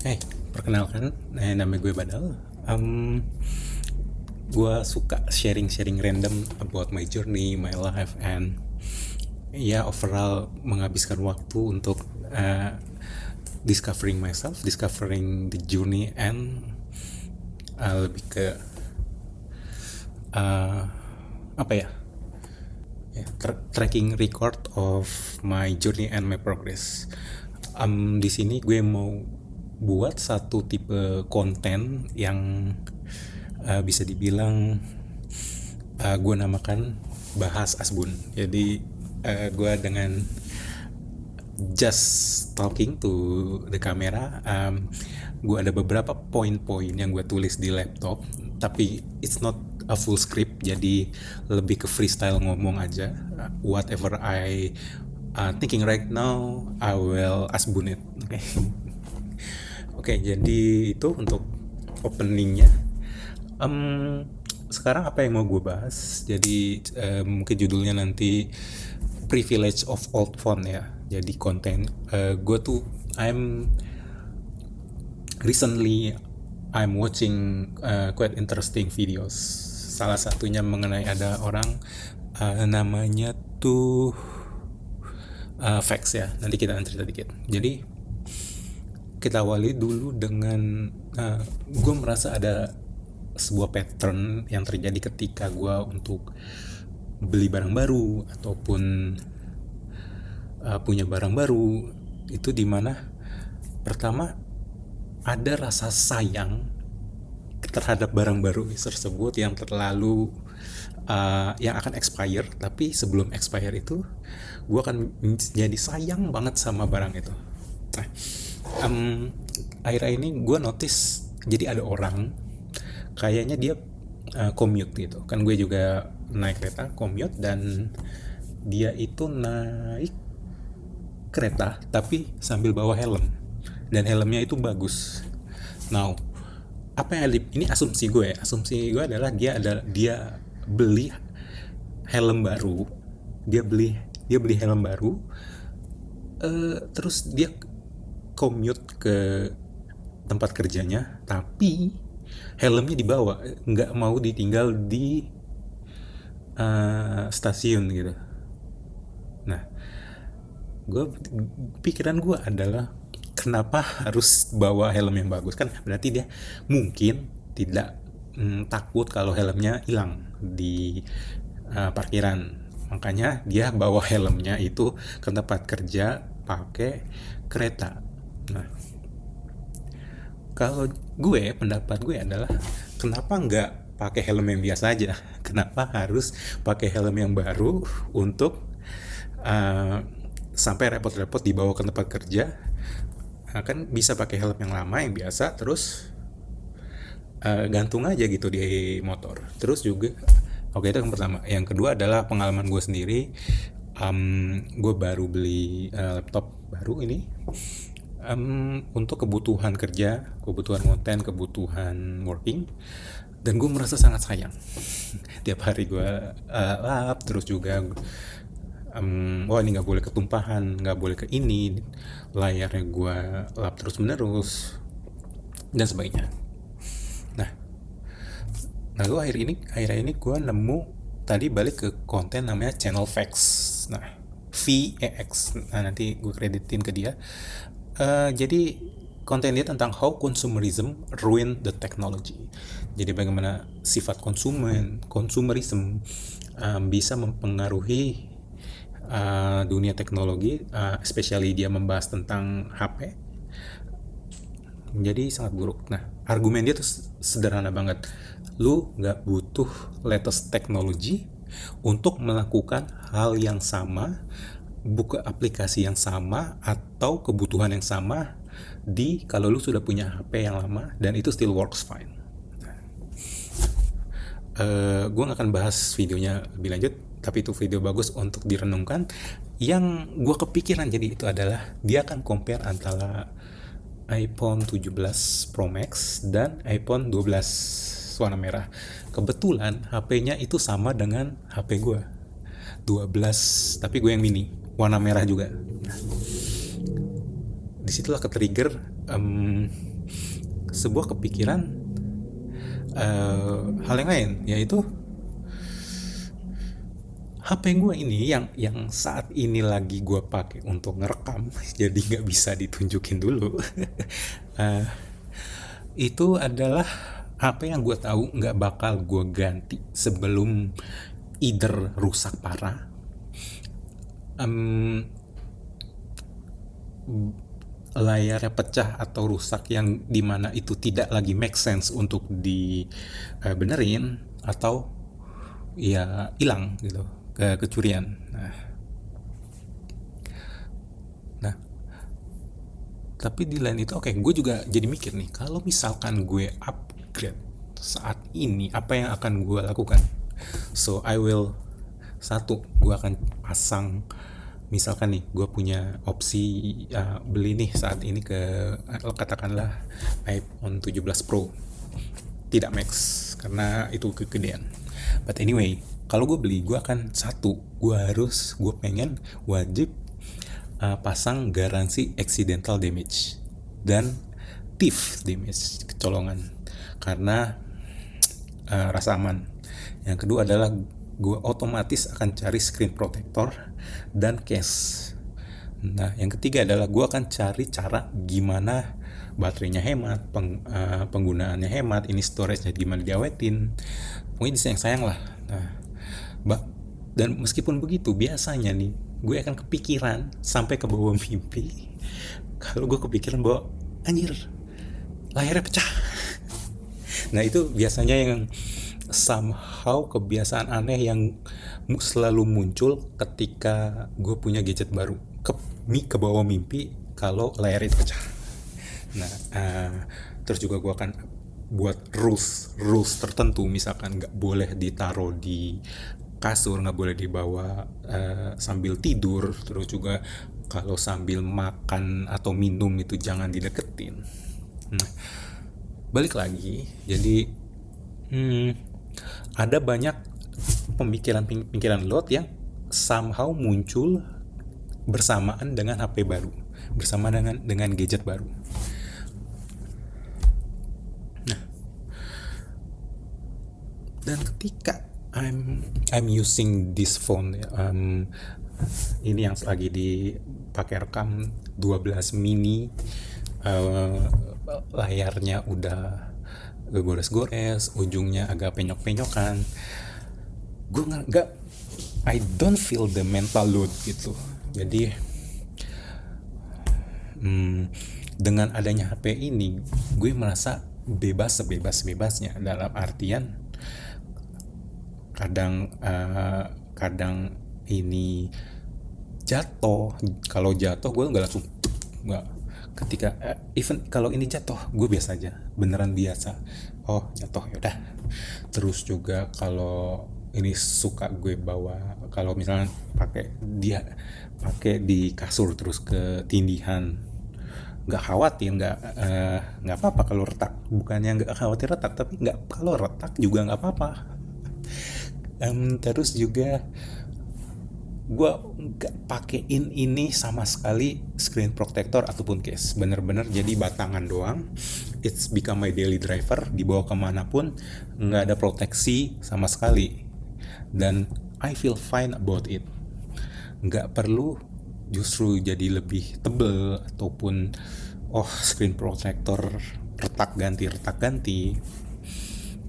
Hey, perkenalkan, nama gue Badal. Um, gue suka sharing-sharing random about my journey, my life, and ya overall menghabiskan waktu untuk discovering myself, discovering the journey, and lebih ke uh, apa ya? Tracking record of my journey and my progress. Di sini gue mau buat satu tipe konten yang bisa dibilang gue namakan bahas asbun. Jadi gue dengan just talking to the camera, gue ada beberapa poin-poin yang gue tulis di laptop, tapi it's not a full script, jadi lebih ke freestyle ngomong aja. Whatever I thinking right now, I will asbun it. Oke. Oke, jadi itu untuk openingnya. Sekarang apa yang mau gue bahas? Jadi mungkin judulnya nanti Privilege of Old Phone ya. Jadi konten gue tuh recently I'm watching quite interesting videos. Salah satunya mengenai ada orang namanya tuh Vex ya. Nanti kita cerita dikit. Jadi kita awali dulu dengan gue merasa ada sebuah pattern yang terjadi ketika gue untuk beli barang baru ataupun punya barang baru, itu dimana pertama ada rasa sayang terhadap barang baru tersebut yang terlalu yang akan expire, tapi sebelum expire itu gue akan jadi sayang banget sama barang itu. Nah, akhir-akhir ini gue notice jadi ada orang kayaknya dia commute gitu kan, gue juga naik kereta commute, dan dia itu naik kereta tapi sambil bawa helm, dan helmnya itu bagus. Now, apa yang ini asumsi gue adalah dia beli helm baru, dia beli helm baru, terus dia commute ke tempat kerjanya, tapi helmnya dibawa, nggak mau ditinggal di stasiun gitu. Nah, pikiran gue adalah kenapa harus bawa helm yang bagus? Kan berarti dia mungkin tidak takut kalau helmnya hilang di parkiran. Makanya dia bawa helmnya itu ke tempat kerja pakai kereta. Nah, kalau pendapat gue adalah kenapa nggak pakai helm yang biasa aja? Kenapa harus pakai helm yang baru untuk sampai repot-repot dibawa ke tempat kerja? Kan bisa pakai helm yang lama yang biasa, terus gantung aja gitu di motor. Terus juga, oke, itu yang pertama. Yang kedua adalah pengalaman gue sendiri. Gue baru beli laptop baru ini untuk kebutuhan kerja, kebutuhan konten, kebutuhan working, dan gue merasa sangat sayang. Tiap hari gue lap, terus juga wah ini nggak boleh ketumpahan, nggak boleh ke ini, layarnya gue lap terus menerus dan sebagainya. Nah, lalu akhir ini gue nemu tadi balik ke konten namanya Channel Facts. Nah, VEX. Nah, nanti gue kreditin ke dia. Jadi konten dia tentang how consumerism ruin the technology. Jadi bagaimana sifat consumerism bisa mempengaruhi dunia teknologi, especially dia membahas tentang HP. Jadi sangat buruk. Nah, argumen dia tuh sederhana banget. Lu nggak butuh latest technology untuk melakukan hal yang sama, buka aplikasi yang sama, atau kebutuhan yang sama kalau lu sudah punya HP yang lama dan itu still works fine. Gue gak akan bahas videonya lebih lanjut, tapi itu video bagus untuk direnungkan. Yang gue kepikiran jadi itu adalah dia akan compare antara iPhone 17 Pro Max dan iPhone 12 warna merah. Kebetulan HP-nya itu sama dengan HP gue 12, tapi gue yang mini warna merah juga. Disitulah ke-trigger sebuah kepikiran hal yang lain, yaitu HP gue ini yang saat ini lagi gue pakai untuk ngerekam jadi nggak bisa ditunjukin dulu. Eh, itu adalah HP yang gue tahu nggak bakal gue ganti sebelum either rusak parah, em, layarnya pecah atau rusak yang dimana itu tidak lagi make sense untuk dibenerin, atau ya hilang gitu, kecurian. Nah, tapi di lain itu oke, gue juga jadi mikir nih, kalau misalkan gue upgrade saat ini, apa yang akan gue lakukan? So I will, satu, gue akan pasang, misalkan nih gue punya opsi beli nih saat ini ke katakanlah iPhone 17 Pro, tidak Max karena itu kegedean. But anyway, kalau gue beli, gue akan, satu, gue pengen wajib pasang garansi accidental damage dan thief damage, kecolongan, karena rasa aman. Yang kedua adalah gue otomatis akan cari screen protector dan case. Nah, yang ketiga adalah gue akan cari cara gimana baterainya hemat, penggunaannya hemat, ini storage-nya gimana diawetin, pokoknya disayang-sayang lah. Nah, dan meskipun begitu, biasanya nih gue akan kepikiran sampai ke bawah mimpi kalau gue kepikiran bahwa anjir, layarnya pecah. Nah, itu biasanya yang somehow kebiasaan aneh yang selalu muncul ketika gue punya gadget baru, ke bawah mimpi kalau layar itu pecah. Nah, terus juga gue akan buat rules tertentu, misalkan nggak boleh ditaruh di kasur, nggak boleh dibawa sambil tidur, terus juga kalau sambil makan atau minum itu jangan dideketin. Nah, balik lagi, jadi ada banyak pemikiran lot yang somehow muncul bersamaan dengan HP baru, bersama dengan gadget baru. Nah, dan ketika I'm using this phone, ini yang lagi dipakai rekam 12 mini, layarnya udah gores-gores, ujungnya agak penyok-penyokan. Gue nggak, I don't feel the mental load gitu. Jadi dengan adanya HP ini, gue merasa bebas sebebas-bebasnya, dalam artian kadang ini jatuh, kalau jatuh gue nggak langsung, nggak, ketika even kalau ini jatuh gue biasa aja, beneran biasa, oh jatuh yaudah. Terus juga kalau ini suka gue bawa, kalau misalnya pakai di kasur terus ketindihan, nggak khawatir, nggak apa-apa kalau retak, bukannya nggak khawatir retak, tapi nggak, kalau retak juga nggak apa-apa. Terus juga gue nggak pakein ini sama sekali screen protector ataupun case, bener-bener jadi batangan doang. It's become my daily driver, dibawa kemanapun nggak ada proteksi sama sekali, dan I feel fine about it. Nggak perlu justru jadi lebih tebel ataupun screen protector retak ganti.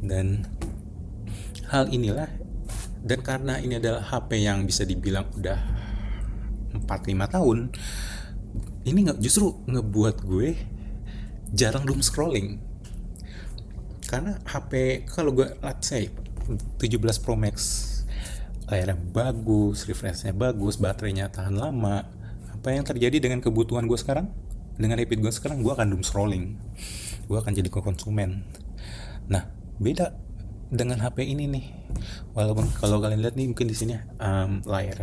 Dan hal inilah, dan karena ini adalah HP yang bisa dibilang udah 4-5 tahun, ini justru ngebuat gue jarang doom scrolling. Karena HP, kalau gue let's say 17 Pro Max, layarnya bagus, refreshnya bagus, baterainya tahan lama, apa yang terjadi dengan kebutuhan gue sekarang, dengan habit gue sekarang, gue akan doom scrolling, gue akan jadi konsumen. Nah, beda dengan HP ini nih, walaupun kalau kalian lihat nih mungkin di sini layar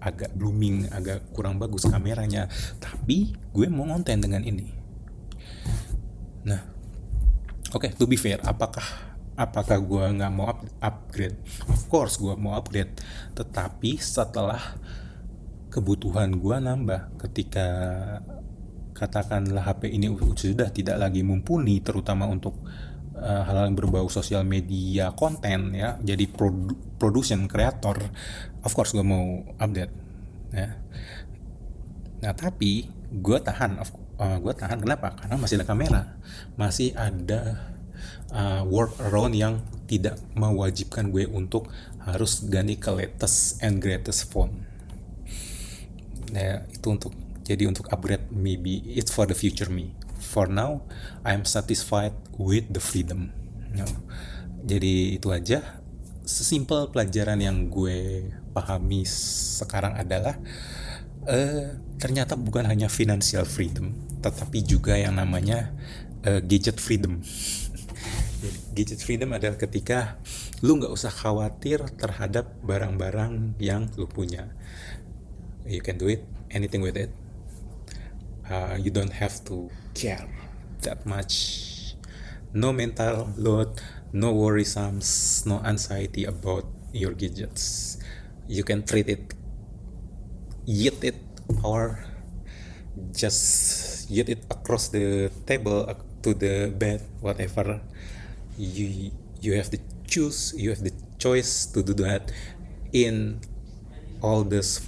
agak blooming, agak kurang bagus kameranya, tapi gue mau konten dengan ini. Nah, oke, to be fair, apakah gue nggak mau upgrade? Of course gue mau upgrade, tetapi setelah kebutuhan gue nambah, katakanlah HP ini sudah tidak lagi mumpuni, terutama untuk hal-hal yang berbau sosial media konten ya, jadi production creator, of course gue mau update ya. Nah tapi gue tahan kenapa? Karena masih ada kamera, masih ada workaround yang tidak mewajibkan gue untuk harus ganti ke latest and greatest phone. Nah itu untuk upgrade, maybe it's for the future me. For now I'm satisfied with the freedom. Jadi itu aja, sesimpel pelajaran yang gue pahami sekarang adalah ternyata bukan hanya financial freedom, tetapi juga yang namanya gadget freedom. Gadget freedom adalah ketika lu nggak usah khawatir terhadap barang-barang yang lu punya. You can do it, anything with it. You don't have to care that much. No mental load, no worrisomes, no anxiety about your gadgets. You can treat it, eat it, or just eat it across the table to the bed, whatever. You have the choice to do that in all this